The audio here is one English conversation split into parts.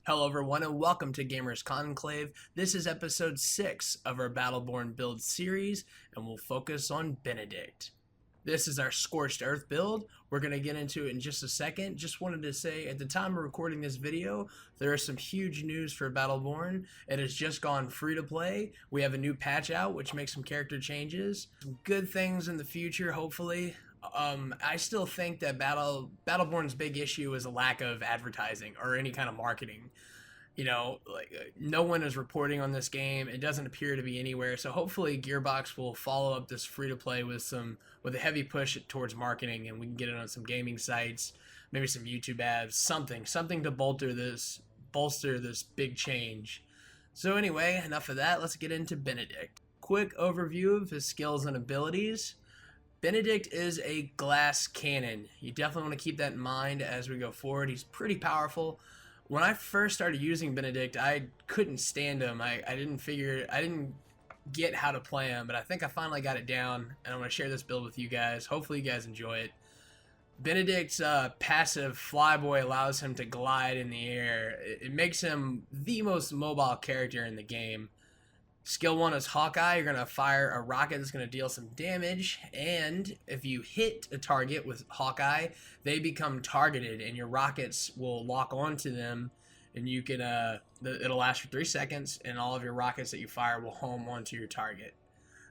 Hello everyone and welcome to Gamers Conclave. This is episode 6 of our Battleborn build series and we'll focus on Benedict. This is our Scorched Earth build. We're going to get into it in just a second. Just wanted to say at the time of recording this video, there is some huge news for Battleborn. It has just gone free to play. We have a new patch out which makes some character changes. Some good things in the future hopefully. I still think that Battleborn's big issue is a lack of advertising or any kind of marketing. You know, no one is reporting on this game. It doesn't appear to be anywhere. So hopefully Gearbox will follow up this free to play with a heavy push towards marketing, and we can get it on some gaming sites, maybe some YouTube ads, something to bolster this big change. So anyway, enough of that. Let's get into Benedict. Quick overview of his skills and abilities. Benedict is a glass cannon. You definitely want to keep that in mind as we go forward. He's pretty powerful. When I first started using Benedict, I couldn't stand him. I didn't get how to play him, but I think I finally got it down, and I'm going to share this build with you guys. Hopefully you guys enjoy it. Benedict's passive Flyboy allows him to glide in the air. It makes him the most mobile character in the game. Skill 1 is Hawkeye. You're going to fire a rocket that's going to deal some damage, and if you hit a target with Hawkeye, they become targeted, and your rockets will lock onto them, and you can, it'll last for 3 seconds, and all of your rockets that you fire will home onto your target.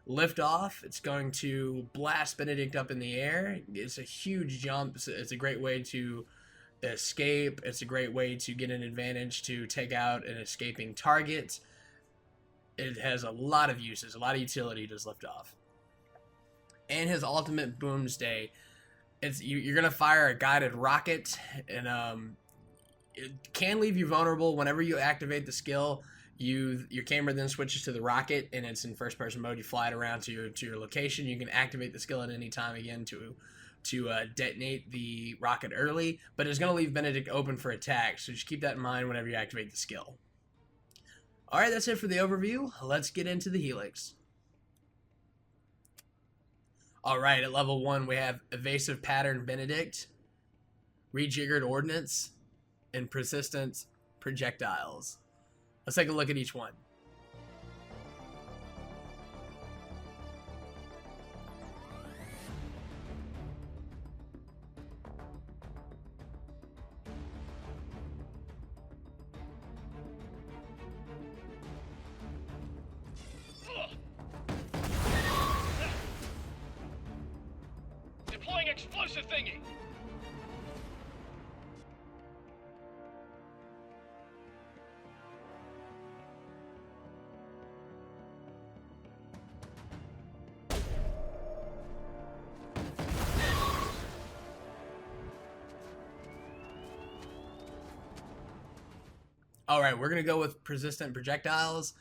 Lift off, it's going to blast Benedict up in the air. It's a huge jump. It's a great way to escape. It's a great way to get an advantage to take out an escaping target. It has a lot of uses, a lot of utility to lift off. And his ultimate Boomsday, you're going to fire a guided rocket, and it can leave you vulnerable. Whenever you activate the skill, your camera then switches to the rocket, and it's in first person mode. You fly it around to your location. You can activate the skill at any time again to detonate the rocket early, but it's going to leave Benedict open for attack, so just keep that in mind whenever you activate the skill. Alright, that's it for the overview. Let's get into the Helix. Alright, at level 1 we have Evasive Pattern Benedict, Rejiggered Ordnance, and Persistent Projectiles. Let's take a look at each one. Deploying explosive thingy! Alright, we're going to go with Persistent Projectiles.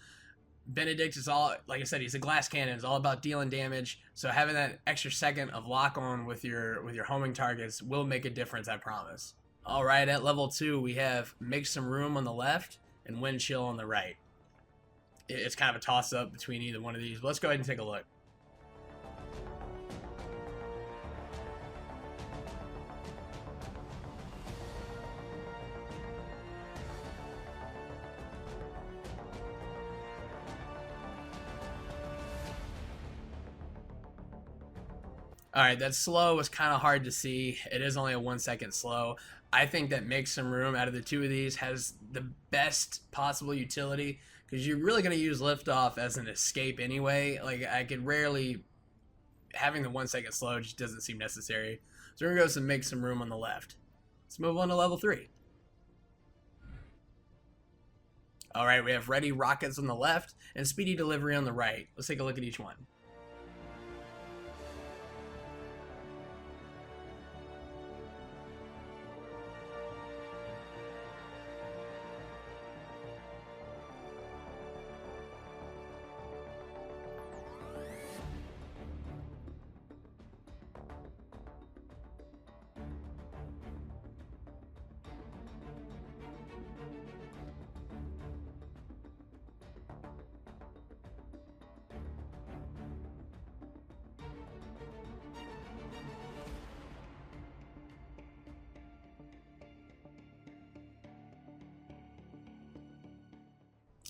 Benedict is all, like I said, he's a glass cannon. It's all about dealing damage. So having that extra second of lock on with your homing targets will make a difference, I promise. All right, at level 2 we have Make Some Room on the left and Wind Chill on the right. It's kind of a toss up between either one of these. But let's go ahead and take a look. Alright, that slow was kind of hard to see. It is only a 1 second slow. I think that Make Some Room out of the two of these has the best possible utility, because you're really going to use Liftoff as an escape anyway. Like, I could rarely... Having the 1 second slow just doesn't seem necessary. So we're going to go with some Make Some Room on the left. Let's move on to level 3. Alright, we have Ready Rockets on the left and Speedy Delivery on the right. Let's take a look at each one.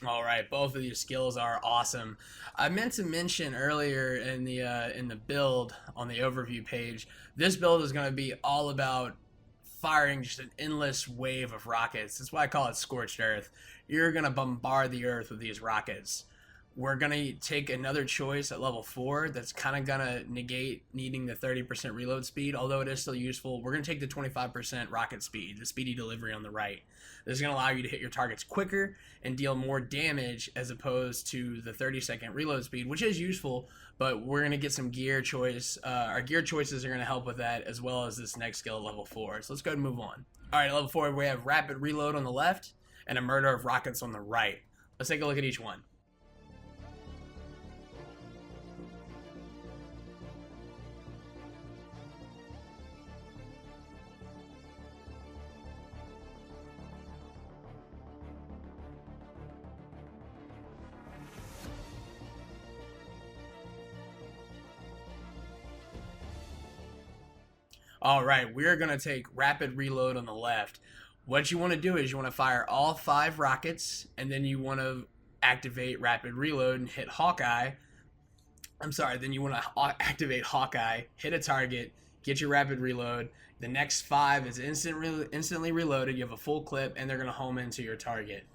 All right, both of these skills are awesome. I meant to mention earlier in the build on the overview page, this build is going to be all about firing just an endless wave of rockets. That's why I call it Scorched Earth. You're going to bombard the Earth with these rockets. We're going to take another choice at level 4 that's kind of going to negate needing the 30% reload speed, although it is still useful. We're going to take the 25% rocket speed, the speedy delivery on the right. This is going to allow you to hit your targets quicker and deal more damage as opposed to the 30-second reload speed, which is useful, but we're going to get some gear choice. Our gear choices are going to help with that, as well as this next skill at level 4. So let's go ahead and move on. All right, at level 4, we have rapid reload on the left and a murder of rockets on the right. Let's take a look at each one. All right, we're going to take rapid reload on the left. What you want to do is you want to fire all 5 rockets, and then you want to activate rapid reload and hit Hawkeye. Then you want to activate Hawkeye, hit a target, get your rapid reload. The next 5 is instantly reloaded. You have a full clip, and they're going to home into your target.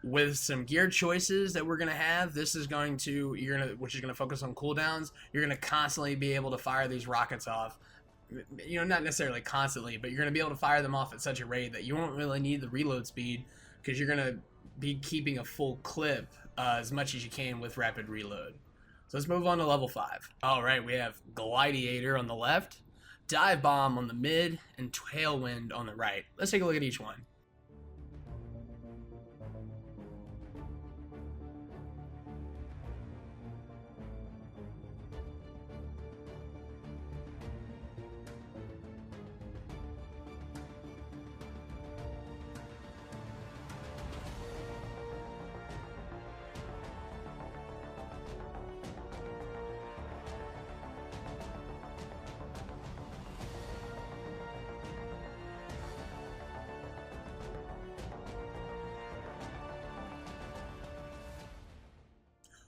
With some gear choices that we're going to have, which is going to focus on cooldowns, you're going to constantly be able to fire these rockets off. Not necessarily constantly, but you're going to be able to fire them off at such a rate that you won't really need the reload speed, because you're going to be keeping a full clip as much as you can with rapid reload. So let's move on to level 5. All right, we have Gladiator on the left, Dive Bomb on the mid, and Tailwind on the right. Let's take a look at each one.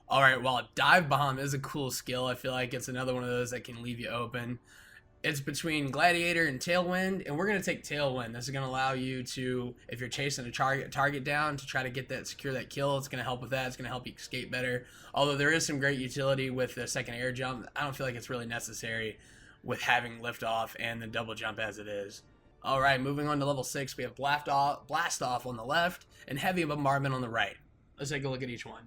All right, while Dive Bomb is a cool skill, I feel like it's another one of those that can leave you open. It's between Gladiator and Tailwind, and we're going to take Tailwind. This is going to allow you to, if you're chasing a target down, to try to secure that kill. It's going to help with that. It's going to help you escape better. Although there is some great utility with the second air jump, I don't feel like it's really necessary with having liftoff and the double jump as it is. All right, moving on to level 6, we have Blast Off on the left and Heavy Bombardment on the right. Let's take a look at each one.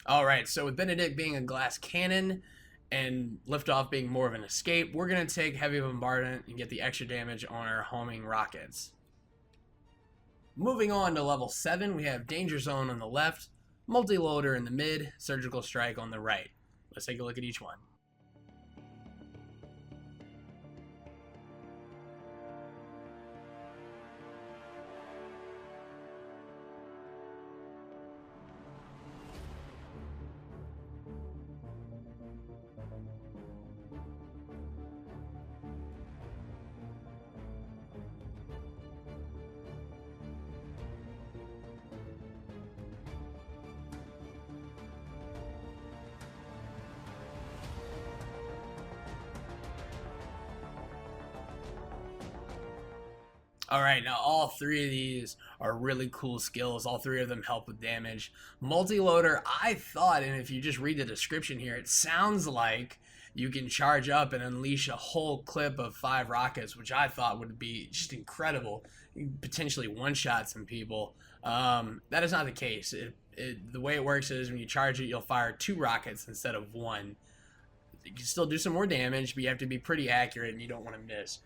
All right, so with Benedict being a glass cannon and liftoff being more of an escape, we're going to take Heavy Bombardment and get the extra damage on our homing rockets. Moving on to level 7, we have Danger Zone on the left, Multi-Loader in the mid, Surgical Strike on the right. Let's take a look at each one. All right, now all 3 of these are really cool skills. All 3 of them help with damage. Multi-loader, I thought, and if you just read the description here, it sounds like you can charge up and unleash a whole clip of 5 rockets, which I thought would be just incredible. You can potentially one-shot some people. That is not the case. The way it works is when you charge it, you'll fire 2 rockets instead of 1. You can still do some more damage, but you have to be pretty accurate and you don't want to miss.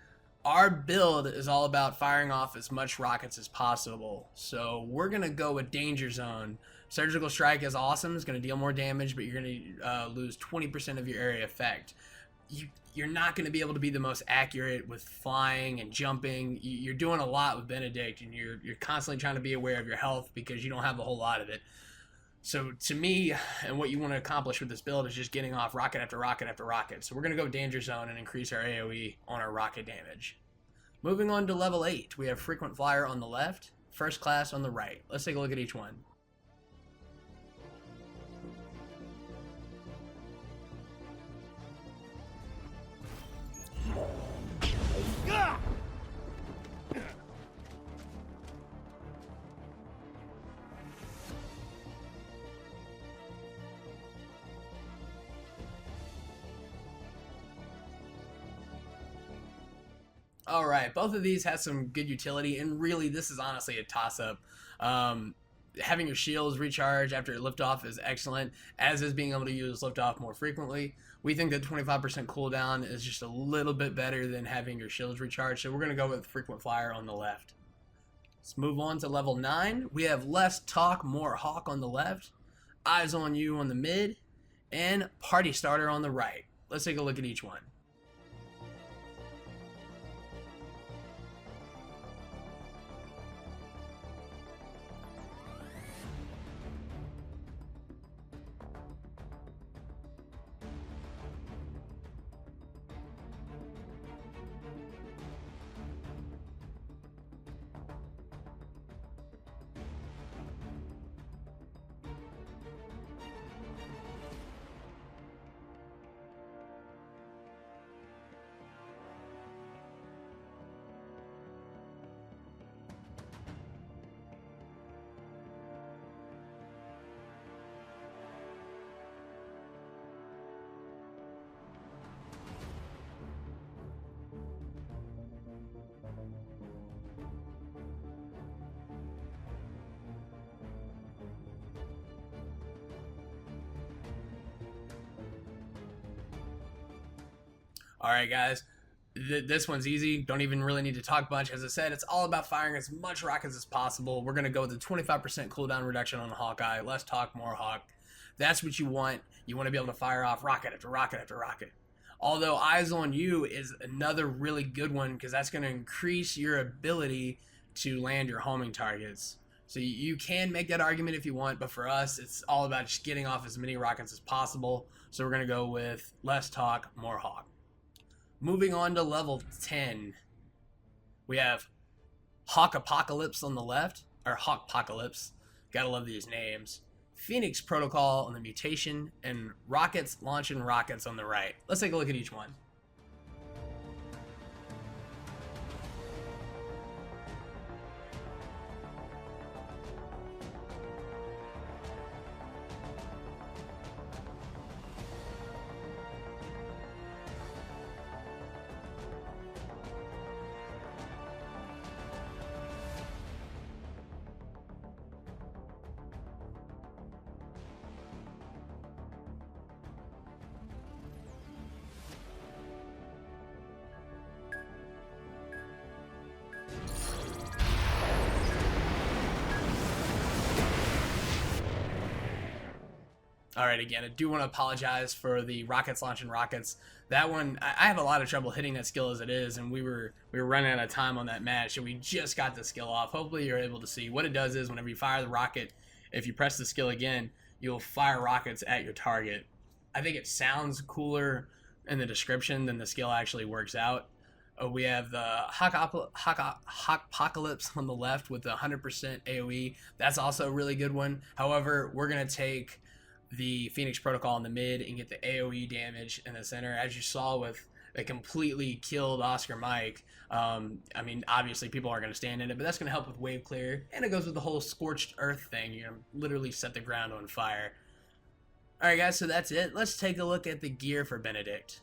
Our build is all about firing off as much rockets as possible. So we're going to go with Danger Zone. Surgical Strike is awesome. It's going to deal more damage, but you're going to lose 20% of your area effect. You're not going to be able to be the most accurate with flying and jumping. You're doing a lot with Benedict, and you're constantly trying to be aware of your health because you don't have a whole lot of it. So to me, and what you want to accomplish with this build is just getting off rocket after rocket after rocket. So we're going to go Danger Zone and increase our AoE on our rocket damage. Moving on to level 8, we have Frequent Flyer on the left, First Class on the right. Let's take a look at each one. All right, both of these have some good utility, and really, this is honestly a toss-up. Having your shields recharge after liftoff is excellent, as is being able to use liftoff more frequently. We think that 25% cooldown is just a little bit better than having your shields recharge, so we're going to go with Frequent Flyer on the left. Let's move on to level 9. We have Less Talk, More Hawk on the left, Eyes on You on the mid, and Party Starter on the right. Let's take a look at each one. All right, guys, this one's easy. Don't even really need to talk much. As I said, it's all about firing as much rockets as possible. We're going to go with a 25% cooldown reduction on Hawkeye. Less talk, more hawk. That's what you want. You want to be able to fire off rocket after rocket after rocket. Although Eyes on You is another really good one because that's going to increase your ability to land your homing targets. So you can make that argument if you want, but for us, it's all about just getting off as many rockets as possible. So we're going to go with Less Talk, More Hawk. Moving on to level 10, we have Hawk Apocalypse on the left, or Hawk Apocalypse. Gotta love these names. Phoenix Protocol on the Mutation, and Rockets Launching Rockets on the right. Let's take a look at each one. All right, again, I do want to apologize for the rockets launching rockets. That one, I have a lot of trouble hitting that skill as it is, and we were running out of time on that match, and we just got the skill off. Hopefully you're able to see. What it does is whenever you fire the rocket, if you press the skill again, you'll fire rockets at your target. I think it sounds cooler in the description than the skill actually works out. We have the Hawk Apocalypse on the left with the 100% AoE. That's also a really good one. However, we're going to take the Phoenix Protocol in the mid and get the AoE damage in the center. As you saw with it completely killed Oscar Mike. I mean, obviously people aren't going to stand in it, but that's going to help with wave clear. And it goes with the whole Scorched Earth thing. You're going to literally set the ground on fire. Alright guys, so that's it. Let's take a look at the gear for Benedict.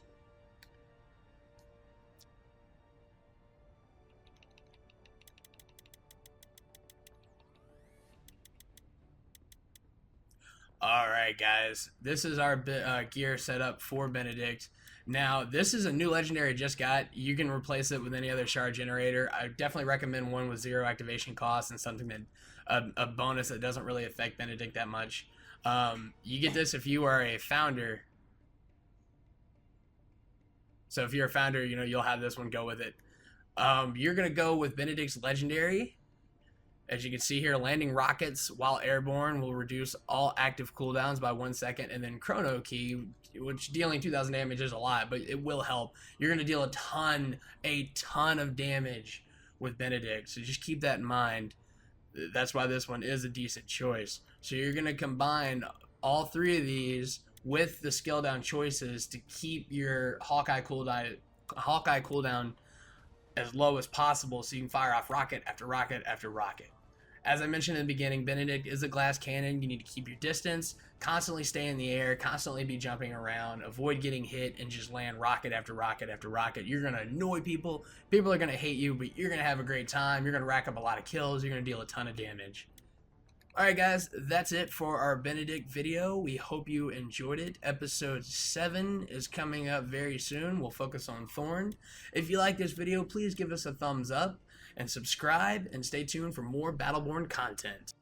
Alright guys, this is our gear setup for Benedict. Now, this is a new legendary I just got. You can replace it with any other shard generator. I definitely recommend one with 0 activation cost and something that a bonus that doesn't really affect Benedict that much. You get this if you are a founder. So if you're a founder, you know, you'll have this one, go with it. You're going to go with Benedict's legendary. As you can see here, landing rockets while airborne will reduce all active cooldowns by 1 second, and then Chrono Key, which dealing 2,000 damage is a lot, but it will help. You're going to deal a ton of damage with Benedict, so just keep that in mind. That's why this one is a decent choice. So you're going to combine all 3 of these with the skill down choices to keep your Hawkeye cooldown as low as possible, so you can fire off rocket after rocket after rocket. As I mentioned in the beginning, Benedict is a glass cannon. You need to keep your distance, constantly stay in the air, constantly be jumping around, avoid getting hit, and just land rocket after rocket after rocket. You're going to annoy people. People are going to hate you, but you're going to have a great time. You're going to rack up a lot of kills. You're going to deal a ton of damage. Alright guys, that's it for our Benedict video. We hope you enjoyed it. Episode 7 is coming up very soon. We'll focus on Thorn. If you like this video, please give us a thumbs up and subscribe, and stay tuned for more Battleborn content.